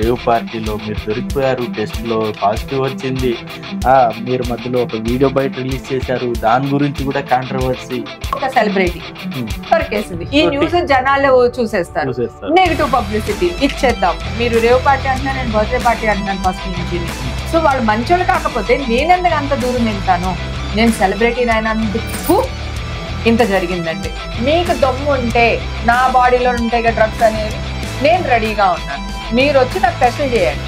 Rave పార్టీలో మీరు దొరికిపోయారు, టెస్ట్లో పాజిటివ్ వచ్చింది. మీరు మధ్యలో ఒక వీడియో బయట రిలీజ్ చేశారు, దాని గురించి కూడా కాంట్రవర్సీ. ఒక సెలబ్రిటీ దొరికేసింది. ఈ న్యూస్ జనాలు చూసేస్తారు. నెగిటివ్ పబ్లిసిటీ ఇచ్చేద్దాం. మీరు రేవ్ పార్టీ అంటున్నా, నేను బర్త్డే పార్టీ అంటున్నాను ఫస్ట్ నుంచి. సో వాళ్ళు మంచోళ్ళు కాకపోతే నేనెందుకు అంత దూరం వెళ్తాను? నేను సెలబ్రిటీ అయినందుకు ఇంత జరిగిందండి. మీకు దమ్ము ఉంటే నా బాడీలో ఉంటాయి కదా డ్రగ్స్ అనేవి, నేను రెడీగా ఉన్నాను. మీరు వచ్చి నాకు టెస్ట్ చేయండి.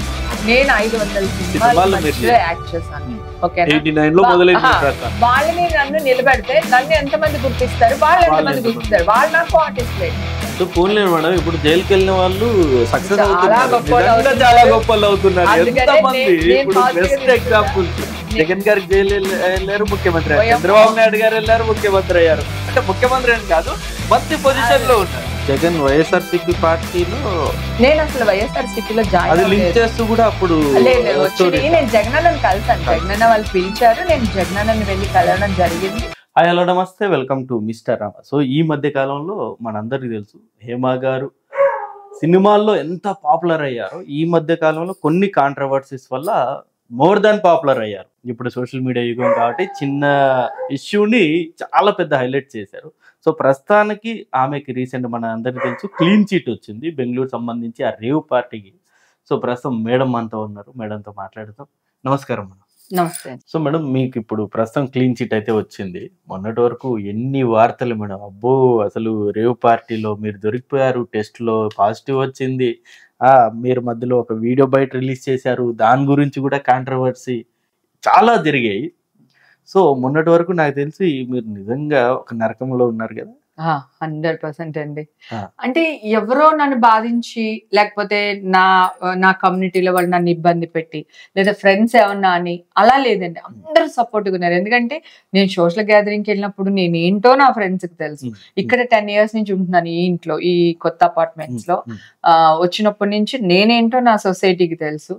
నేను 500 సినిమాలు యాక్ట్ చేశాను. వాళ్ళని నన్ను నిలబెడితే నన్ను ఎంతమంది గుర్తిస్తారు, వాళ్ళు ఎంతమంది గుర్తిస్తారు. వాళ్ళు నాకు ఆర్టిస్ట్ లేదు. ఇప్పుడు జైలుకి వెళ్ళిన వాళ్ళు సక్సెస్ చాలా గొప్పలు అవుతున్నారు. జగన్ గారికి జైలు వెళ్ళారు, ముఖ్యమంత్రి అయ్యారు. చంద్రబాబు నాయుడు గారు వెళ్ళారు, ముఖ్యమంత్రి అయ్యారు. అంటే ముఖ్యమంత్రి అని కాదు, మంచి పొజిషన్ లో ఉంటారు. జగన్ వైఎస్ఆర్సీపీ పార్టీలో, నేను అసలు వైఎస్ఆర్సీపీలో జాయిన్ లింక్ చేస్తూ కూడా అప్పుడు నేను జగనన్నను కలిసాను. జగనన్న వాళ్ళు పిలిచారు, నేను జగనన్నని వెళ్ళి కలవడం జరిగింది. హాయ్, హలో, నమస్తే, welcome to mister Rama. So ఈ మధ్య కాలంలో మనందరికీ తెలుసు, హేమ గారు సినిమాల్లో ఎంత పాపులర్ అయ్యారో, ఈ మధ్య కాలంలో కొన్ని కాంట్రవర్సీస్ వల్ల మోర్ దాన్ పాపులర్ అయ్యారు. ఇప్పుడు సోషల్ మీడియా యుగం కాబట్టి చిన్న ఇష్యూని చాలా పెద్ద హైలైట్ చేశారు. సో ప్రస్తుతానికి ఆమెకి రీసెంట్ మన అందరికీ తెలుసు క్లీన్ చీట్ వచ్చింది బెంగళూరు సంబంధించి ఆ రేవ్ పార్టీకి. సో ప్రస్తుతం మేడం అంతా ఉన్నారు, మేడంతో మాట్లాడతాం. నమస్కారం మేడం. నమస్తే. సో మేడం, మీకు ఇప్పుడు ప్రస్తుతం క్లీన్ చీట్ అయితే వచ్చింది. మొన్నటి వరకు ఎన్ని వార్తలు మేడం, అబ్బో అసలు రేవ్ పార్టీలో మీరు దొరికిపోయారు, టెస్ట్లో పాజిటివ్ వచ్చింది, మీరు మధ్యలో ఒక వీడియో బయట రిలీజ్ చేశారు, దాని గురించి కూడా కాంట్రవర్సీ చాలా జరిగాయి. సో మొన్నటి వరకు నాకు తెలిసి మీరు నిజంగా ఒక నరకంలో ఉన్నారు కదా. 100% అండి. అంటే ఎవరో నన్ను బాధించి, లేకపోతే నా కమ్యూనిటీలో వాళ్ళు నన్ను ఇబ్బంది పెట్టి, లేదా ఫ్రెండ్స్ ఏమన్నా అని అలా లేదండి. అందరూ సపోర్ట్గా ఉన్నారు. ఎందుకంటే నేను సోషల్ గ్యాదరింగ్కి వెళ్ళినప్పుడు నేనేంటో నా ఫ్రెండ్స్కి తెలుసు. ఇక్కడ 10 years నుంచి ఉంటున్నాను ఈ ఇంట్లో, ఈ కొత్త అపార్ట్మెంట్స్ లో. వచ్చినప్పటి నుంచి నేనేంటో నా సొసైటీకి తెలుసు.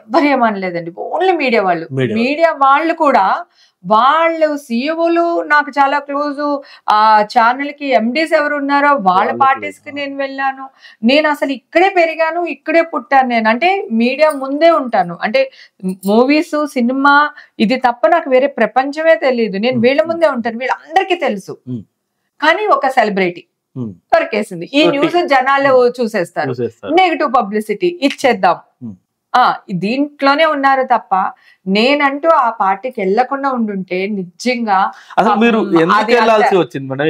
ఎవ్వరు ఏమనలేదండి, ఓన్లీ మీడియా వాళ్ళు. మీడియా వాళ్ళు కూడా వాళ్ళు సీఈఓలు నాకు చాలా క్లోజు. ఆ ఛానల్ కి ఎండీస్ ఎవరు ఉన్నారో వాళ్ళ పార్టీస్ కి నేను వెళ్ళాను. నేను అసలు ఇక్కడే పెరిగాను, ఇక్కడే పుట్టాను. నేను అంటే మీడియా ముందే ఉంటాను. అంటే మూవీస్, సినిమా ఇది తప్ప నాకు వేరే ప్రపంచమే తెలియదు. నేను వీళ్ళ ముందే ఉంటాను, వీళ్ళందరికీ తెలుసు. కానీ ఒక సెలబ్రిటీ దొరికేసింది. ఈ న్యూస్ జనాలు చూసేస్తారు. నెగిటివ్ పబ్లిసిటీ ఇచ్చేద్దాం. దీంట్లోనే ఉన్నారు తప్ప నేనంటూ ఆ పార్టీకి వెళ్లకుండా ఉండుంటే నిజంగా అసలు మీరు ఎందుకు వెళ్ళాల్సి వచ్చింది మేడం?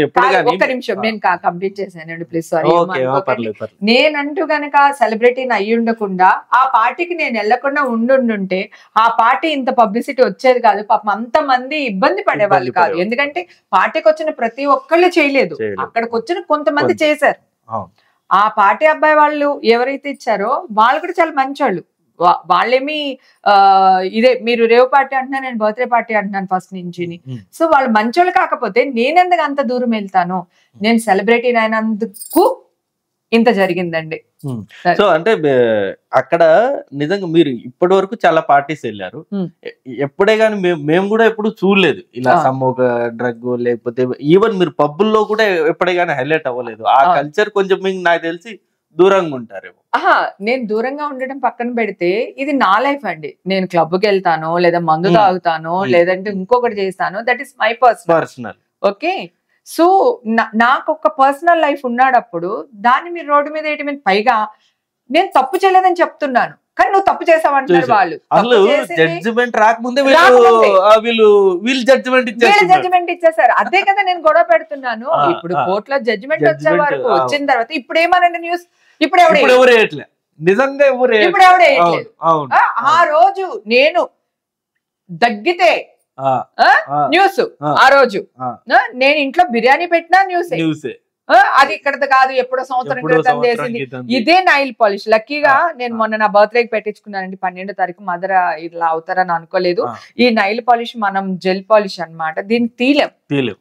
ఒక్క నిమిషం, నేను కంప్లీట్ చేశానండి, ప్లీజ్ సారీ. నేనంటూ గనక సెలబ్రిటీని అయ్యి ఉండకుండా ఆ పార్టీకి నేను వెళ్లకుండా ఉండుంటే ఆ పార్టీ ఇంత పబ్లిసిటీ వచ్చేది కాదు. పాపం అంతమంది ఇబ్బంది పడేవాళ్ళు కాదు. ఎందుకంటే పార్టీకి వచ్చిన ప్రతి ఒక్కళ్ళు చేయలేదు, అక్కడికి వచ్చిన కొంతమంది చేశారు. ఆ పార్టీ అబ్బాయి వాళ్ళు ఎవరైతే ఇచ్చారో వాళ్ళు కూడా చాలా మంచోళ్ళు. వాళ్ళేమి ఇదే మీరు రేవ్ పార్టీ అంటున్నా, నేను బర్త్డే పార్టీ అంటున్నాను ఫస్ట్ నుంచి. సో వాళ్ళు మంచోళ్ళు కాకపోతే నేనెందుకు అంత దూరం వెళ్తాను? నేను సెలబ్రిటీ అయినందుకు ఇంత జరిగిందండి. సో అంటే అక్కడ నిజంగా మీరు ఇప్పటి వరకు చాలా పార్టీస్ వెళ్ళారు. ఎప్పుడే కానీ మేము కూడా ఎప్పుడు చూడలేదు ఇలా ఒక డ్రగ్, లేకపోతే ఈవెన్ మీరు పబ్బుల్లో కూడా ఎప్పుడే కానీ హైలైట్ అవ్వలేదు. ఆ కల్చర్ కొంచెం మీకు నాకు తెలిసి దూరంగా ఉంటారేమో. నేను దూరంగా ఉండడం పక్కన పెడితే ఇది నా లైఫ్ అండి. నేను క్లబ్కి వెళ్తాను, లేదా మందు తాగుతాను, లేదంటే ఇంకొకటి చేస్తాను. That is my personal. Okay, so నాకు ఒక పర్సనల్ లైఫ్ ఉన్నాడప్పుడు దాన్ని మీరు రోడ్డు మీద వేయటం మీద, పైగా నేను తప్పు చేయలేదని చెప్తున్నాను కానీ నువ్వు తప్పు చేసావంటారు వాళ్ళు. అసలు జడ్జిమెంట్ రాకముందే వీళ్ళు జడ్జిమెంట్ ఇచ్చేసారు. అదే కదా నేను గొడవ పెడుతున్నాను. ఇప్పుడు కోర్టులో జడ్జిమెంట్ వచ్చే వరకు, వచ్చిన తర్వాత ఇప్పుడు ఏమనండి న్యూస్, ఇప్పుడు ఎవరు నిజంగా ఇప్పుడు ఎవడేయట్లేదు. ఆ రోజు నేను దగ్గితే న్యూస్, ఆ రోజు నేను ఇంట్లో బిర్యానీ పెట్టినా న్యూసే. అది ఇక్కడది కాదు, ఎప్పుడో సంవత్సరం క్రితం చేసింది. ఇదే నైల్ పాలిష్. లక్కీగా నేను మొన్న నా బర్త్డేకి పెట్టించుకున్నానండి, 12వ తారీఖు. మదర్ ఇలా అవుతారని అనుకోలేదు. ఈ నైల్ పాలిష్ మనం జెల్ పాలిష్ అన్నమాట, దీన్ని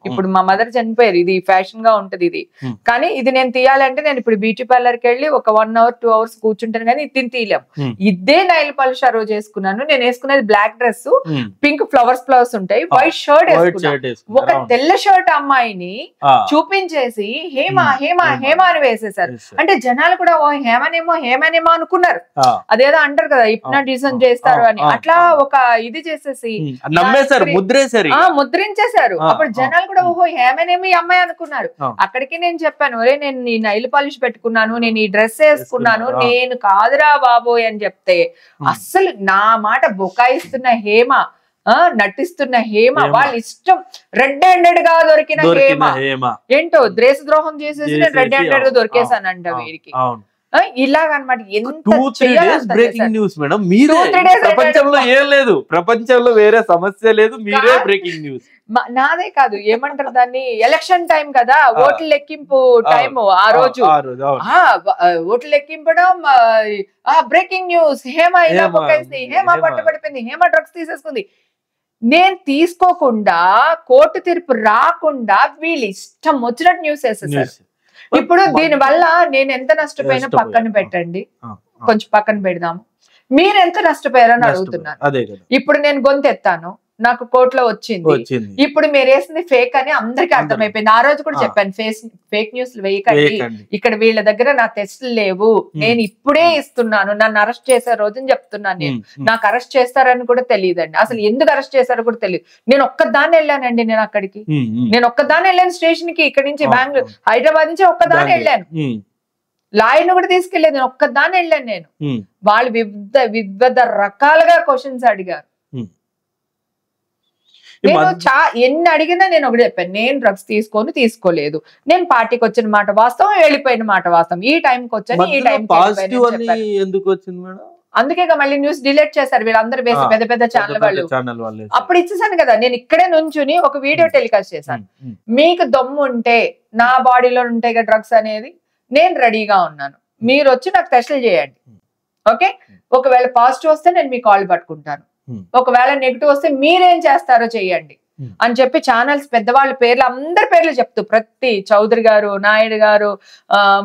ఇప్పుడు మా మదర్ చనిపోయారు, ఇది ఫ్యాషన్ గా ఉంటది ఇది. కానీ ఇది నేను తీయాలంటే నేను ఇప్పుడు బ్యూటీ పార్లర్ కి వెళ్ళి ఒక 1 hour 2 hours కూర్చుంటాను, కానీ ఇది తీయలేం. ఇదే నైల్ పాలిష్ ఆ రోజు వేసుకున్నాను. నేను వేసుకునేది బ్లాక్ డ్రెస్, పింక్ ఫ్లవర్స్ ఉంటాయి, వైట్ షర్ట్ వేసుకున్నాను. ఒక తెల్ల షర్ట్ అమ్మాయిని చూపించేసి హేమ హేమ హేమ అని వేసేసారు. అంటే జనాలు కూడా ఓ హేమనేమో అనుకున్నారు. అదేదో అంటారు కదా హిప్నటిజం చేస్తారు అని, అట్లా ఒక ఇది చేసేసి ముద్రించేశారు. అప్పుడు జనాలు కూడా ఓహో హేమనేమి ఈ అమ్మాయి అనుకున్నారు. అక్కడికి నేను చెప్పాను, ఒరే నేను ఈ నైల్ పాలిష్ పెట్టుకున్నాను, నేను ఈ డ్రెస్ వేసుకున్నాను, నేను కాదురా బాబోయ్ అని చెప్తే అస్సలు నా మాట బొకాయిస్తున్న హేమ, నటిస్తున్న హేమ వాళ్ళ ఇష్టం. రెడ్ హ్యాండెడ్ గా దొరికిన హేమ ఏంటో దేశద్రోహం చేసేసి నేను రెడ్ హ్యాండెడ్ గా దొరికేసానంట వీరికి. ఇలాగనమాట. బ్రేకింగ్ న్యూస్ మేడం, మీరే ప్రపంచంలో ఏం లేదు, ప్రపంచంలో వేరే సమస్య లేదు, మీరే బ్రేకింగ్ న్యూస్. నాదే కాదు, ఏమంటారు దాన్ని, ఎలక్షన్ టైం కదా, ఓట్ల లెక్కింపు టైం ఆ రోజు, ఓట్లు లెక్కింపడం, బ్రేకింగ్ న్యూస్, హేమ ఇలా బొక్కేసింది, హేమ పట్టుబడిపోయింది, హేమ డ్రగ్స్ తీసేసుకుంది. నేను తీసుకోకుండా, కోర్టు తీర్పు రాకుండా వీళ్ళు ఇష్టం వచ్చినట్టు న్యూస్ వేసేసారు. ఇప్పుడు దీని వల్ల నేను ఎంత నష్టపోయినా పక్కన పెట్టండి, కొంచెం పక్కన పెడదాము, మీరు ఎంత నష్టపోయారని అడుగుతున్నాను. ఇప్పుడు నేను గొంతెత్తాను, నాకు కోర్టులో వచ్చింది, ఇప్పుడు మీరు వేసింది ఫేక్ అని అందరికీ అర్థమైపోయింది. ఆ రోజు కూడా చెప్పాను, ఫేక్ న్యూస్ వేయకండి, ఇక్కడ వీళ్ళ దగ్గర నా టెస్టులు లేవు, నేను ఇప్పుడే ఇస్తున్నాను, నన్ను అరెస్ట్ చేసే రోజుని చెప్తున్నాను. నేను నాకు అరెస్ట్ చేస్తారని కూడా తెలియదండి, అసలు ఎందుకు అరెస్ట్ చేశారో కూడా తెలియదు. నేను ఒక్కదాన్ని వెళ్ళానండి, నేను అక్కడికి నేను ఒక్కదాన్ని వెళ్ళాను స్టేషన్ కి, ఇక్కడ నుంచి బెంగళూరు హైదరాబాద్ నుంచి ఒక్కదాన్ని వెళ్ళాను, లాయర్ని కూడా తీసుకెళ్లేదు, నేను ఒక్కదాన్ని వెళ్ళాను. నేను వాళ్ళు వివిధ రకాలుగా క్వశ్చన్స్ అడిగారు. నేను ఎన్ని అడిగినా నేను ఒకటి చెప్పాను, నేను డ్రగ్స్ తీసుకోలేదు, నేను పార్టీకి వచ్చిన మాట వాస్తవం, వెళ్ళిపోయిన మాట వాస్తవం, ఈ టైంకి వచ్చాను, ఈ టైంకి ఎందుకు వచ్చింది మేడం. అందుకే మళ్ళీ న్యూస్ డిలీట్ చేశారు వీళ్ళందరూ వేసి, పెద్ద పెద్ద ఛానల్ వాళ్ళు. అప్పుడు ఇచ్చేసాను కదా, నేను ఇక్కడే నుంచుని ఒక వీడియో టెలికాస్ట్ చేశాను, మీకు దమ్ము ఉంటే నా బాడీలో ఉంటాయి కదా డ్రగ్స్ అనేది, నేను రెడీగా ఉన్నాను, మీరు వచ్చి నాకు టెస్టులు చేయండి, ఓకే, ఒకవేళ పాజిటివ్ వస్తే నేను మీ కాల్ పట్టుకుంటాను, ఒకవేళ నెగిటివ్ వస్తే మీరేం చేస్తారో చెయ్యండి అని చెప్పి ఛానల్స్ పెద్దవాళ్ళ పేర్లు, అందరి పేర్లు చెప్తూ, ప్రతి చౌదరి గారు, నాయుడు గారు,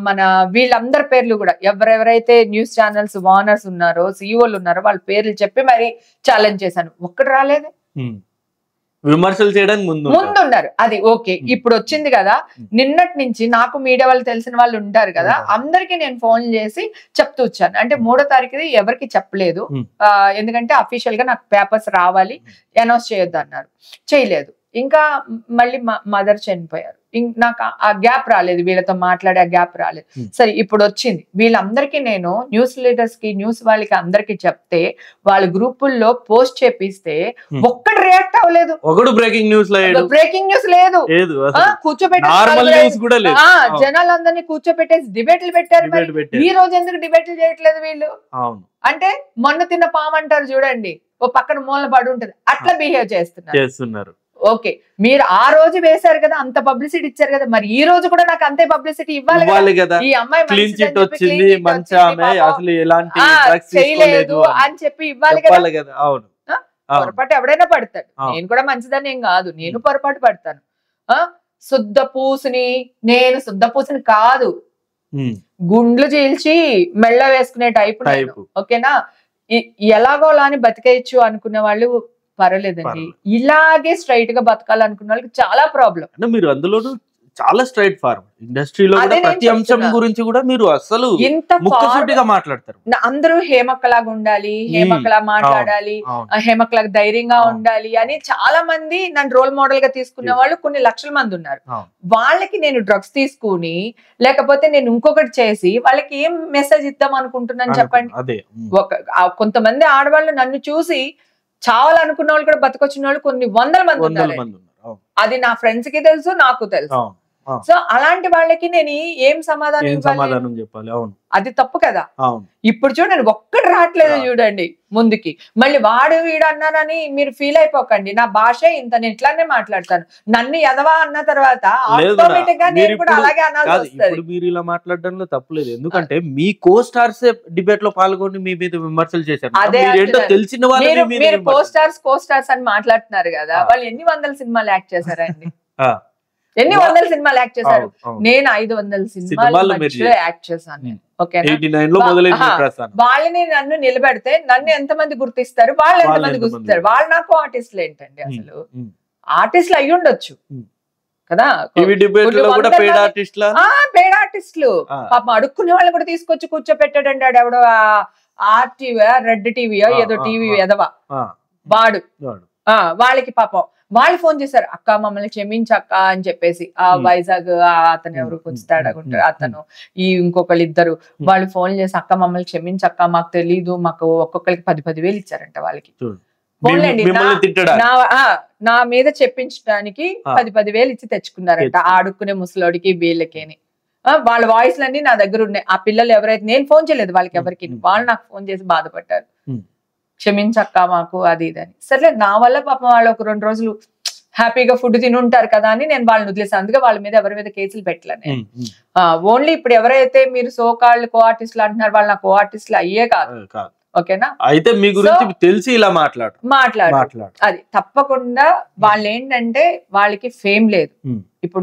మన వీళ్ళందరి పేర్లు కూడా, ఎవరెవరైతే న్యూస్ ఛానల్స్ ఓనర్స్ ఉన్నారో, సిఇఓలు ఉన్నారో వాళ్ళ పేర్లు చెప్పి మరి ఛాలెంజ్ చేశాను. ఒక్కటి రాలేదు, విమర్శలు చేయడానికి ముందున్నారు. అది ఓకే, ఇప్పుడు వచ్చింది కదా, నిన్నటి నుంచి నాకు మీడియా వాళ్ళు తెలిసిన వాళ్ళు ఉంటారు కదా, అందరికి నేను ఫోన్ చేసి చెప్తూ వచ్చాను. అంటే 3వ తారీఖుది ఎవరికి చెప్పలేదు, ఎందుకంటే అఫీషియల్ గా నాకు పేపర్స్ రావాలి, అనౌన్స్ చేయొద్దు అన్నారు, చేయలేదు. ఇంకా మళ్ళీ మదర్ చనిపోయారు, నాకు ఆ గ్యాప్ రాలేదు, వీళ్ళతో మాట్లాడే ఆ గ్యాప్ రాలేదు. సరే ఇప్పుడు వచ్చింది, వీళ్ళందరికీ నేను న్యూస్ లీడర్స్ కి, న్యూస్ వాళ్ళకి అందరికి చెప్తే, వాళ్ళ గ్రూపుల్లో పోస్ట్ చేపిస్తే ఒక్కటి రియాక్ట్ అవ్వలేదు, ఒకడు బ్రేకింగ్ న్యూస్ లేదు, కూర్చోబెట్టి జనాలందరినీ కూర్చోబెట్టేసి డిబేట్లు పెట్టారు. ఈ రోజు ఎందుకు డిబేట్లు చేయట్లేదు వీళ్ళు? అంటే మొన్న తిన్న పాము అంటారు చూడండి, ఓ పక్కన మూలన పడి ఉంటది, అట్లా బిహేవ్ చేస్తున్నారు. ఓకే, మీరు ఆ రోజు వేశారు కదా, అంత పబ్లిసిటీ ఇచ్చారు కదా, మరి ఈ రోజు కూడా నాకు అంతే పబ్లిసిటీ ఇవ్వాలి కదా. ఈ అమ్మాయి చేయలేదు అని చెప్పి ఇవ్వాలి కదా. పొరపాటు ఎవడైనా పడతాడు, నేను కూడా మంచిదని ఏం కాదు, నేను పొరపాటు పడతాను. శుద్ధ పూసుని, నేను శుద్ధ పూసుని కాదు, గుండ్లు చీల్చి మెళ్ళ వేసుకునే టైప్, ఓకేనా. ఎలాగోలా అని బతికేయచ్చు అనుకునే వాళ్ళు పర్వాలేదండి, ఇలాగే స్ట్రైట్ గా బతకాలనుకున్న వాళ్ళకి చాలా ప్రాబ్లం. అంటే మీరు అందులోనూ చాలా స్ట్రైట్ ఫార్వర్డ్, ఇండస్ట్రీలో ప్రతి అంశం గురించి కూడా మీరు అసలు ముక్కుసూటిగా మాట్లాడతారు. అందరూ హేమక్కలాగా ఉండాలి, హేమక్కలా మాట్లాడాలి, హేమక్కలాగా ధైర్యంగా ఉండాలి అని చాలా మంది నన్ను రోల్ మోడల్ గా తీసుకునే వాళ్ళు కొన్ని లక్షల మంది ఉన్నారు. వాళ్ళకి నేను డ్రగ్స్ తీసుకుని, లేకపోతే నేను ఇంకొకటి చేసి వాళ్ళకి ఏం మెసేజ్ ఇద్దాం అనుకుంటున్నాను చెప్పండి. కొంతమంది ఆడవాళ్ళు నన్ను చూసి చావాలనుకున్న వాళ్ళు కూడా బతకొచ్చిన వాళ్ళు కొన్ని వందల మంది ఉన్నారు. అది నా ఫ్రెండ్స్ కి తెలుసు, నాకు తెలుసు. సో అలాంటి వాళ్ళకి నేను ఏం సమాధానం చెప్పాలి? అది తప్పు కదా. ఇప్పుడు చూడండి, ఒక్కటి రావట్లేదు చూడండి ముందుకి. మళ్ళీ వాడు వీడు అన్నానని మీరు ఫీల్ అయిపోకండి, నా భాష ఇంత, నేను ఇట్లానే మాట్లాడతాను. నన్ను ఎదవా అన్న తర్వాత ఆటోమేటిక్ గా నేను కూడా అలాగే అనాల్సి వస్తుంది. మీరు ఇలా మాట్లాడడంలో తప్పులేదు, ఎందుకంటే మీ కో స్టార్స్ డిబేట్ లో పాల్గొని మీ మీద విమర్శలు చేశారు. తెలిసిన వాళ్ళు మీరు కో స్టార్స్ అని మాట్లాడుతున్నారు కదా, వాళ్ళు ఎన్ని వందల సినిమాలు యాక్ట్ చేశారండి? ఎన్ని వందల సినిమాలు యాక్ట్ చేశారు, నేను 500 సినిమాలు యాక్ట్ చేశాను. వాళ్ళని నన్ను నిలబెడితే నన్ను ఎంతమంది గుర్తిస్తారు, వాళ్ళు ఎంతమంది గుర్తిస్తారు. వాళ్ళు నాకు ఆర్టిస్టులు ఏంటండి, అసలు ఆర్టిస్టులు అయ్యి ఉండొచ్చు కదా, పేడ ఆర్టిస్టులు. పాపం అడుక్కునే వాళ్ళని కూడా తీసుకొచ్చి కూర్చోపెట్టాడండి ఆడెవడో RTV రెడ్ టీవీయో ఏదో టీవీ ఎదవా వాడు. వాళ్ళకి పాపం వాళ్ళు ఫోన్ చేశారు, అక్క మమ్మల్ని క్షమించక్క అని చెప్పేసి. ఆ వైజాగ్ అతను ఎవరు కొంచెం తేడాగుంటారు అతను, ఈ ఇంకొకళ్ళు ఇద్దరు వాళ్ళు ఫోన్ చేసి, అక్క మమ్మల్ని క్షమించక్క, మాకు తెలీదు, మాకు ఒక్కొక్కరికి 10,000 ఇచ్చారంట వాళ్ళకి. ఫోన్లేండి నా మీద చెప్పించడానికి 10,000 ఇచ్చి తెచ్చుకున్నారంట ఆ అడుక్కునే ముసలోడికి వీళ్ళకేని. వాళ్ళ వాయిస్లన్నీ నా దగ్గర ఉన్నాయి. ఆ పిల్లలు ఎవరైతే, నేను ఫోన్ చేయలేదు వాళ్ళకి ఎవరికి, వాళ్ళు నాకు ఫోన్ చేసి బాధపడ్డారు, క్షమించక్క మాకు అది ఇది అని. సరే నా వల్ల పాపం వాళ్ళు ఒక 2 రోజులు హ్యాపీగా ఫుడ్ తిని ఉంటారు కదా అని నేను వాళ్ళని వదిలేసాను. అందుకే వాళ్ళ మీద ఎవరి మీద కేసులు పెట్టలేను. ఓన్లీ ఇప్పుడు ఎవరైతే మీరు సోకాళ్ళు కో ఆర్టిస్టులు అంటున్నారు, వాళ్ళు నా కో ఆర్టిస్టులు అయ్యే కాదు. ఓకేనా, అయితే మీ గురించి తెలిసి ఇలా మాట్లాడు అది తప్పకుండా. వాళ్ళు ఏంటంటే వాళ్ళకి ఫేమ్ లేదు. ఇప్పుడు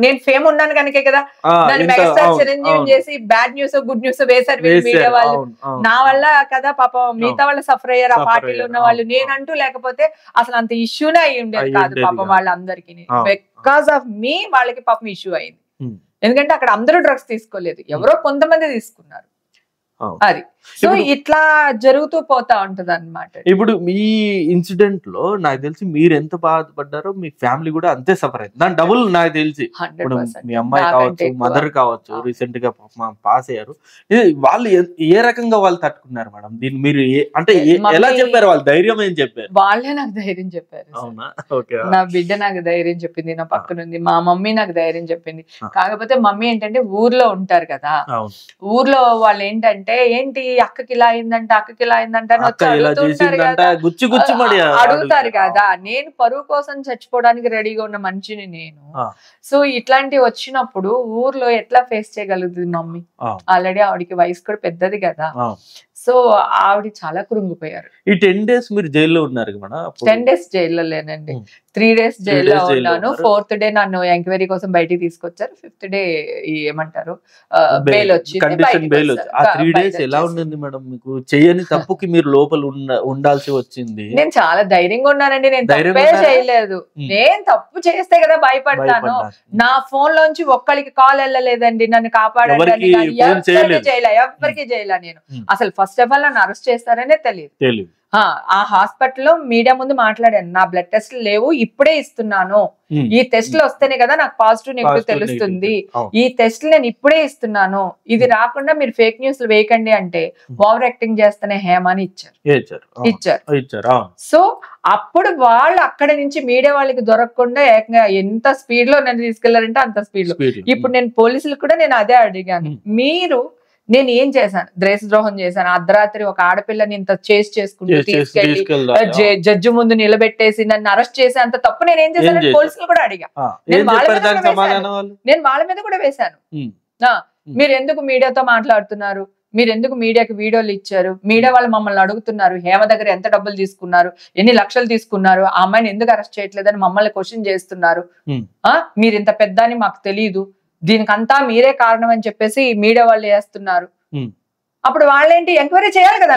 నేను ఫేమ్ ఉన్నాను కనుకే కదా నన్ను మెగాస్టార్ చిరంజీవి చేసి బ్యాడ్ న్యూస్ గుడ్ న్యూస్ వేశారు మీడియా వాళ్ళు. నా వల్ల కదా పాపం మిగతా వాళ్ళు సఫర్ అయ్యారు ఆ పార్టీలో ఉన్న వాళ్ళు. నేనంటూ లేకపోతే అసలు అంత ఇష్యూనే అయ్యి ఉండేది కాదు పాపం వాళ్ళందరికీ. బికాస్ ఆఫ్ మీ వాళ్ళకి పాపం ఇష్యూ అయింది. ఎందుకంటే అక్కడ అందరూ డ్రగ్స్ తీసుకోలేదు, ఎవరో కొంతమంది తీసుకున్నారు. అది సో ఇట్లా జరుగుతూ పోతా ఉంటది అన్నమాట. ఇప్పుడు మీ ఇన్సిడెంట్ లో నాకు తెలిసి మీరు ఎంత బాధపడ్డారో మీ ఫ్యామిలీ కూడా అంతే సఫర్ అయింది. దాని డబుల్ నాకు తెలిసి మీ అమ్మాయి కావచ్చు, మదర్ కావచ్చు, రీసెంట్ గా పాస్ అయ్యారు. వాళ్ళు ఏ రకంగా వాళ్ళు తట్టుకున్నారు మేడం దీన్ని? మీరు అంటే ఎలా చెప్పారు? వాళ్ళు ధైర్యం ఏం చెప్పారు? వాళ్ళే నాకు ధైర్యం చెప్పారు. నా బిడ్డ నాకు ధైర్యం చెప్పింది, నా పక్కనుంది మా మమ్మీ నాకు ధైర్యం చెప్పింది. కాకపోతే మమ్మీ ఏంటంటే ఊర్లో ఉంటారు కదా, ఊర్లో వాళ్ళు ఏంటంటే ఏంటి అక్కకి ఇలా అయిందంట అక్కకి ఇలా అయిందంట అని వచ్చి అడుగుతుంటారు కదా, అడుగుతారు కదా. నేను పరువు కోసం చచ్చిపోవడానికి రెడీగా ఉన్న మనిషిని నేను. సో ఇట్లాంటివి వచ్చినప్పుడు ఊర్లో ఎట్లా ఫేస్ చేయగలుగుతుంది మమ్మీ? ఆల్రెడీ ఆవిడకి వయసు కూడా పెద్దది కదా. సో ఆవిడ చాలా కృంగిపోయారు. ఈ 10 days మీరు జైల్లో ఉన్నారు కదా? 10 days జైల్లో లేనండి, 3 days జైల్లో ఉన్నాను. 4th day నన్ను ఎంక్వైరీ కోసం బయటికి తీసుకొచ్చారు. 5th day ఏమంటారు బెయిల్ వచ్చింది. 3 days ఎలా ఉండింది మేడం మీకు? చేయని తప్పుకి మీరు లోపల ఉండాల్సి వచ్చింది. నేను చాలా ధైర్యంగా ఉన్నానండి, నేను తప్పే చేయలేదు. నేను తప్పు చేస్తే కదా భయపడతాను. నా ఫోన్ లోంచి ఒక్కరికి కాల్ వెళ్ళలేదండి నన్ను కాపాడడానికి. ఎవరికి చేయలే నేను. అసలు ఫస్ట్ ఆఫ్ ఆల్ నన్ను అరెస్ట్ చేస్తారనే తెలియదు. ఆ హాస్పిటల్లో మీడియా ముందు మాట్లాడాను, నా బ్లడ్ టెస్ట్లు లేవు, ఇప్పుడే ఇస్తున్నాను. ఈ టెస్ట్లు వస్తేనే కదా నాకు పాజిటివ్ నెగిటివ్ తెలుస్తుంది. ఈ టెస్ట్లు నేను ఇప్పుడే ఇస్తున్నాను, ఇది రాకుండా మీరు ఫేక్ న్యూస్ వేయకండి అంటే ఓవర్ యాక్టింగ్ చేస్తేనే హేమని ఇచ్చారు. సో అప్పుడు వాళ్ళు అక్కడ నుంచి మీడియా వాళ్ళకి దొరకకుండా ఏకంగా ఎంత స్పీడ్ లో నన్ను తీసుకెళ్లారంటే అంత స్పీడ్ లో. ఇప్పుడు నేను పోలీసులకు కూడా నేను అదే అడిగాను, మీరు నేను ఏం చేశాను? దేశద్రోహం చేశాను. అర్ధరాత్రి ఒక ఆడపిల్లని ఇంత చేసుకుంటూ తీసుకెళ్లి జడ్జి ముందు నిలబెట్టేసి నన్ను అరెస్ట్ చేసే అంత తప్పు నేను ఏం చేశాను? పోలీసులు కూడా అడిగా. నేను వాళ్ళ మీద కూడా వేశాను. మీరు ఎందుకు మీడియాతో మాట్లాడుతున్నారు? మీరు ఎందుకు మీడియాకి వీడియోలు ఇచ్చారు? మీడియా వాళ్ళు మమ్మల్ని అడుగుతున్నారు, హేమ దగ్గర ఎంత డబ్బులు తీసుకున్నారు, ఎన్ని లక్షలు తీసుకున్నారు, ఆ అమ్మాయిని ఎందుకు అరెస్ట్ చేయట్లేదని మమ్మల్ని క్వశ్చన్ చేస్తున్నారు. మీరు ఇంత పెద్ద అని మాకు తెలియదు, దీనికంతా మీరే కారణం అని చెప్పేసి మీడియా వాళ్ళు చేస్తున్నారు. అప్పుడు వాళ్ళేంటి ఎంక్వైరీ చేయాలి కదా,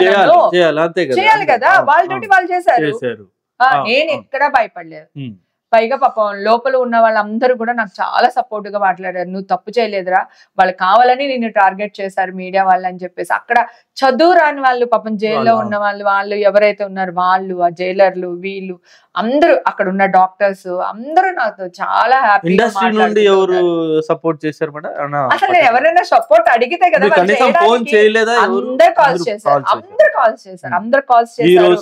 చేయాలి కదా, వాళ్ళ డ్యూటీ వాళ్ళు చేశారు. నేను ఎక్కడా భయపడలేదు. పైగా పాపం లోపల ఉన్న వాళ్ళందరూ కూడా నాకు చాలా సపోర్ట్ గా మాట్లాడారు. నువ్వు తప్పు చేయలేదురా, వాళ్ళు కావాలని నిన్ను టార్గెట్ చేశారు మీడియా వాళ్ళు అని చెప్పేసి. అక్కడ చదువు రాని వాళ్ళు పాపం జైల్లో ఉన్న వాళ్ళు ఎవరైతే ఉన్నారో వాళ్ళు, ఆ జైలర్లు, వీళ్ళు అందరూ, అక్కడ ఉన్న డాక్టర్స్ అందరూ నాతో చాలా హ్యాపీగా సపోర్ట్ చేశారు. అసలు నేను ఎవరైనా సపోర్ట్ అడిగితే కదా అందరు కాల్స్ చేశారు, అందరు కాల్స్ చేశారు.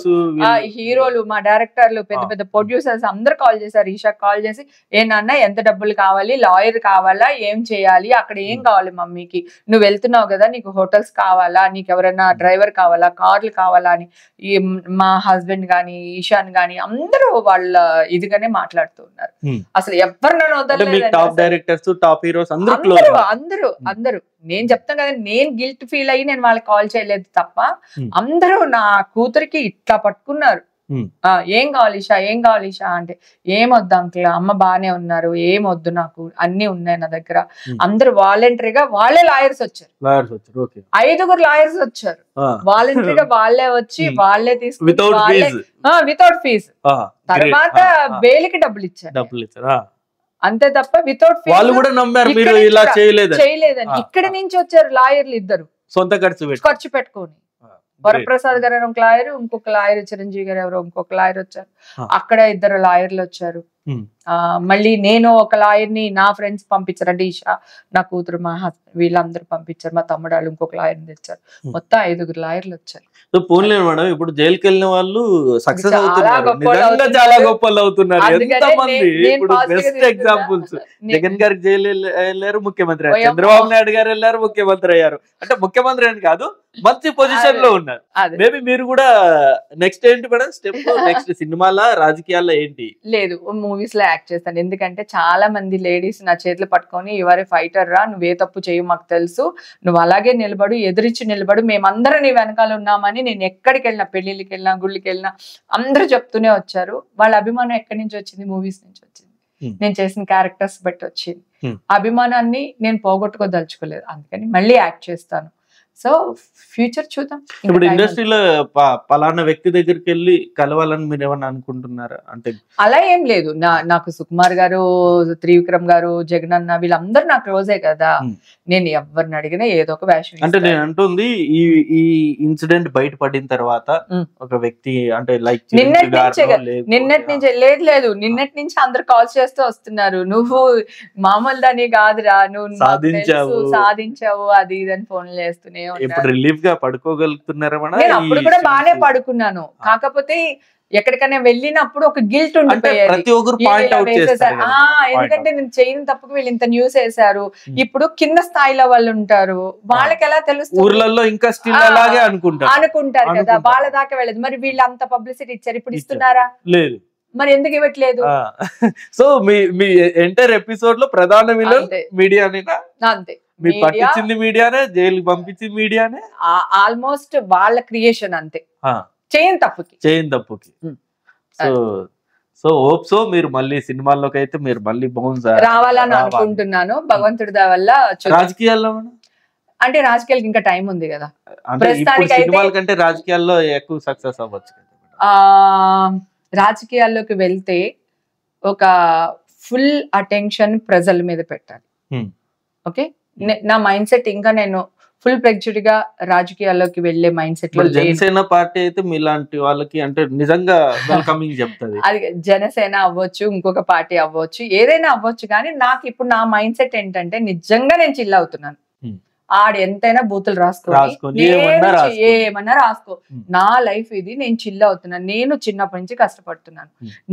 హీరోలు, మా డైరెక్టర్లు, పెద్ద పెద్ద ప్రొడ్యూసర్స్ అందరు కాల్ చేశారు. ఈషా కాల్ చేసి, ఏ నాన్న ఎంత డబ్బులు కావాలి, లాయర్ కావాలా, ఏం చేయాలి, అక్కడ ఏం కావాలి మమ్మీకి, నువ్వు వెళ్తున్నావు కదా, నీకు హోటల్స్ కావాలా, నీకు ఎవరైనా డ్రైవర్ కావాలా, కార్లు కావాలా అని మా హస్బెండ్ గాని ఈశాన్ గాని అందరూ వాళ్ళ ఇదిగానే మాట్లాడుతూ ఉన్నారు. అసలు ఎవరు నన్ను అందరూ నేను చెప్తాను కదా, నేను గిల్ట్ ఫీల్ అయ్యి నేను వాళ్ళకి కాల్ చేయలేదు తప్ప అందరూ నా కూతురికి ఇట్లా పట్టుకున్నారు. ఏం కావాలి ఇషా, ఏం కావాలి ఇషా అంటే, ఏం వద్దు అంకుల్, అమ్మ బానే ఉన్నారు, ఏం వద్దు, నాకు అన్ని ఉన్నాయి నా దగ్గర. అందరు వాలంటరీగా వాళ్ళే లాయర్స్ వచ్చారు, 5 లాయర్స్ వచ్చారు వాలంటరీగా, వాళ్ళే వచ్చి వాళ్ళే తీసుకుని వితౌట్ ఫీజు. తర్వాత బెయిల్కి డబ్బులు ఇచ్చారు అంతే తప్ప వితౌట్ చేయలేదని. ఇక్కడి నుంచి వచ్చారు లాయర్లు ఇద్దరు సొంత ఖర్చు పెట్టుకొని. వరప్రసాద్ గారు ఒక లాయర్, ఇంకొక లాయర్ చిరంజీవి గారు ఎవరో ఇంకొక లాయర్ వచ్చారు. అక్కడ 2 లాయర్లు వచ్చారు. మళ్ళీ నేను ఒక లాయర్ని నా ఫ్రెండ్స్ పంపించారు, అంటే ఈషా, నా కూతురు, మా హస్బెండ్, వీళ్ళందరూ పంపించారు. మా తమ్ముడు వాళ్ళు ఇంకొక లాయర్ని తెచ్చారు. మొత్తం 5 లాయర్లు వచ్చారు. పోన్లేదు మేడం, ఇప్పుడు జైలుకి వెళ్ళిన వాళ్ళు సక్సెస్ అవుతున్నారు, చాలా గొప్పలు అవుతున్నారు. ఇప్పుడు బెస్ట్ ఎగ్జాంపుల్స్, జగన్ గారికి జైలు వెళ్ళారు, ముఖ్యమంత్రి అయ్యారు. చంద్రబాబు నాయుడు గారు వెళ్ళారు, ముఖ్యమంత్రి అయ్యారు. అంటే ముఖ్యమంత్రి అని కాదు, మంచి పొజిషన్ లో ఉన్నారు. మేబీ మీరు కూడా నెక్స్ట్ ఏంటి మేడం స్టెప్? నెక్స్ట్ సినిమాలా, రాజకీయాల్లో ఏంటి? లేదు, మూవీస్ లో యాక్ట్ చేస్తాను. ఎందుకంటే చాలా మంది లేడీస్ నా చేతులు పట్టుకొని, ఇవరే ఫైటర్ రా, నువ్వే తప్పు చేయు, మాకు తెలుసు, నువ్వు అలాగే నిలబడు, ఎదురిచ్చి నిలబడు, మేమందరం నీ వెనకాల ఉన్నామని. నేను ఎక్కడికి వెళ్ళినా, పెళ్లిళ్ళకి వెళ్ళినా, గుళ్ళకి వెళ్ళినా అందరూ చెప్తూనే వచ్చారు. వాళ్ళ అభిమానం ఎక్కడి నుంచి వచ్చింది? మూవీస్ నుంచి వచ్చింది, నేను చేసిన క్యారెక్టర్స్ బట్టి వచ్చింది. అభిమానాన్ని నేను పోగొట్టుకోదలుచుకోలేదు, అందుకని మళ్ళీ యాక్ట్ చేస్తాను. సో ఫ్యూచర్ చూద్దాం. ఇప్పుడు ఇండస్ట్రీలో పలానా వ్యక్తి దగ్గరికి వెళ్ళి కలవాలని మీరు ఏమన్నా అనుకుంటున్నారా? అంటే అలా ఏం లేదు. నాకు సుకుమార్ గారు, త్రివిక్రమ్ గారు, జగన్ అన్న, వీళ్ళందరూ నా క్లోజే కదా. నేను ఎవరిని అడిగినా ఏదో ఒక వేషం. అంటే నేను అంటుంది, ఈ ఇన్సిడెంట్ బయటపడిన తర్వాత ఒక వ్యక్తి అంటే లైక్ నిన్నటి నుంచి లేదు, నిన్నటి నుంచి అందరు కాల్స్ చేస్తూ వస్తున్నారు, నువ్వు మామూలు దాని కాదురా, నువ్వు సాధించావు అది ఇది అని ఫోన్లు చేస్తూనే. ఇప్పుడు రిలీఫ్ గా పడుకోగలుగుతున్నారా? నేను అప్పుడు కూడా బానే పడుకున్నాను, కాకపోతే ఎక్కడికైనా వెళ్ళినప్పుడు ఒక గిల్ట్ ఉండిపోయేది. ఎందుకంటే నేను చేయని తప్పుకు వీళ్ళు ఇంత న్యూస్ వేశారు. ఇప్పుడు కింద స్థాయిలో వాళ్ళు ఉంటారు, వాళ్ళకి ఎలా తెలుస్తుంది? ఊర్లలో ఇంకా స్టిల్ అలాగే అనుకుంటారు కదా, వాళ్ళ దాకా వెళ్ళదు. మరి వీళ్ళు అంత పబ్లిసిటీ ఇచ్చారు, ఇప్పుడు ఇస్తున్నారా? లేదు. మరి ఎందుకు ఇవ్వట్లేదు? సో మీ ఎంటైర్ ఎపిసోడ్ లో ప్రధాన విలన్ మీడియానేనా? అంతే, పట్టించింది మీడియానే, జైలు పంపించింది మీడియానే, ఆల్మోస్ట్ వాళ్ళ క్రియేషన్ అంతే, చేయని తప్పుకి. సో హోప్ సో మీరు మళ్ళీ సినిమాల్లోకి అయితే మీరు మళ్ళీ బౌన్స్ రావాలని అనుకుంటున్నాను, భగవంతుడి దయ వల్ల. రాజకీయాల్లో అంటే రాజకీయాలకి ఇంకా టైం ఉంది కదా, సినిమాల కంటే రాజకీయాల్లో ఎక్కువ సక్సెస్ అవ్వచ్చు. రాజకీయాల్లోకి వెళ్తే ఒక ఫుల్ అటెన్షన్ ప్రజల మీద పెట్టాలి. ఓకే, నా మైండ్ సెట్ ఇంకా నేను ఫుల్ ఫ్లెడ్జ్డ్ గా రాజకీయాల్లోకి వెళ్లే మైండ్ సెట్ లో. జనసేన పార్టీ అయితే మీలాంటి వాళ్ళకి అంటే నిజంగా వెల్కమింగ్ చెప్తుంది. అది జనసేన అవ్వచ్చు, ఇంకొక పార్టీ అవ్వచ్చు, ఏదైనా అవ్వచ్చు, కానీ నాకు ఇప్పుడు నా మైండ్ సెట్ ఏంటంటే నిజంగా నేను చిల్ అవుతున్నాను. ఆడు ఎంతైనా బూతులు రాసుకో, ఏమన్నా రాసుకో, నా లైఫ్ ఇది, నేను చిల్ అవుతున్నాను. నేను చిన్నప్పటి నుంచి కష్టపడుతున్నాను.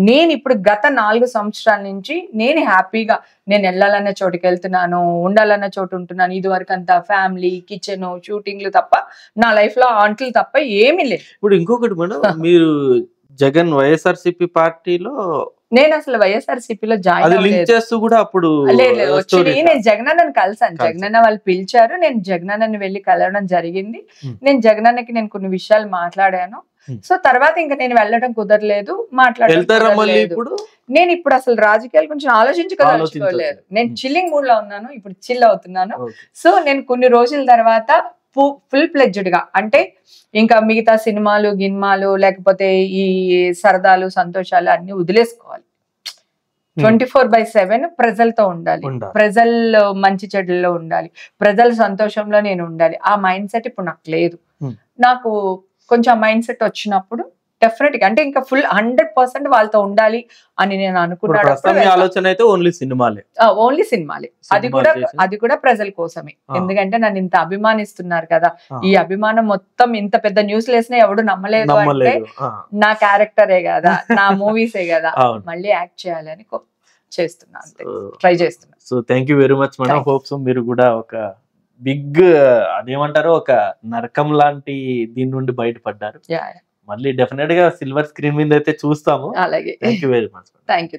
నేను ఇప్పుడు గత 4 సంవత్సరాల నుంచి నేను హ్యాపీగా నేను వెళ్ళాలన్న చోటుకి వెళ్తున్నాను, ఉండాలన్న చోటు ఉంటున్నాను. ఇది వరకు అంతా ఫ్యామిలీ, కిచెన్, షూటింగ్లు తప్ప నా లైఫ్ లో ఆంట్లు తప్ప ఏమీ లేదు. ఇప్పుడు ఇంకొకటి మేడం, మీరు జగన్ వైఎస్ఆర్సీపీ పార్టీలో, నేను అసలు వైఎస్ఆర్సీపీలో జాయిన్ లేదు. నేను జగనన్నని కలిసాను, జగనన్న వాళ్ళు పిలిచారు, నేను జగనన్నని వెళ్ళి కలవడం జరిగింది. నేను జగనన్నకి నేను కొన్ని విషయాలు మాట్లాడాను. సో తర్వాత ఇంకా నేను వెళ్ళడం కుదరలేదు, మాట్లాడలేదు. నేను ఇప్పుడు అసలు రాజకీయాల గురించి ఆలోచించుకోలేదు. నేను చిల్లింగ్ మూడ్ లో ఉన్నాను, ఇప్పుడు చిల్ అవుతున్నాను. సో నేను కొన్ని రోజుల తర్వాత ఫుల్ ఫ్లెడ్జ్డ్ గా, అంటే ఇంకా మిగతా సినిమాలు గిన్మాలు లేకపోతే ఈ సరదాలు సంతోషాలు అన్ని వదిలేసుకోవాలి. 24/7 ప్రజలతో ఉండాలి, ప్రజల్లో మంచి చెడుల్లో ఉండాలి, ప్రజల సంతోషంలో నేను ఉండాలి. ఆ మైండ్ సెట్ ఇప్పుడు నాకు లేదు. నాకు కొంచెం మైండ్ సెట్ వచ్చినప్పుడు డెఫినెట్ గా, అంటే ఇంకా ఫుల్ 100% వాళ్ళతో ఉండాలి అని నేను అనుకున్నాను. ఓన్లీ సినిమాలే, అది కూడా ప్రజల కోసమే. ఎందుకంటే నన్ను ఇంత అభిమానిస్తున్నారు కదా, ఈ అభిమానం మొత్తం ఇంత పెద్ద న్యూస్ లేసినా ఎవడు నమ్మలేదు అంటే నా క్యారెక్టరే కదా, నా మూవీసే కదా, మళ్ళీ యాక్ట్ చేయాలని చేస్తున్నాను, ట్రై చేస్తున్నాను. So thank you very much madam. Hopes మీరు కూడా ఒక బిగ్ అదేమంటారు, ఒక నరకం లాంటి దీని నుండి బయటపడ్డారు. మళ్ళీ డెఫినెట్ గా సిల్వర్ స్క్రీన్ మీద అయితే చూస్తాము. అలాగే, thank you very much. Thank you.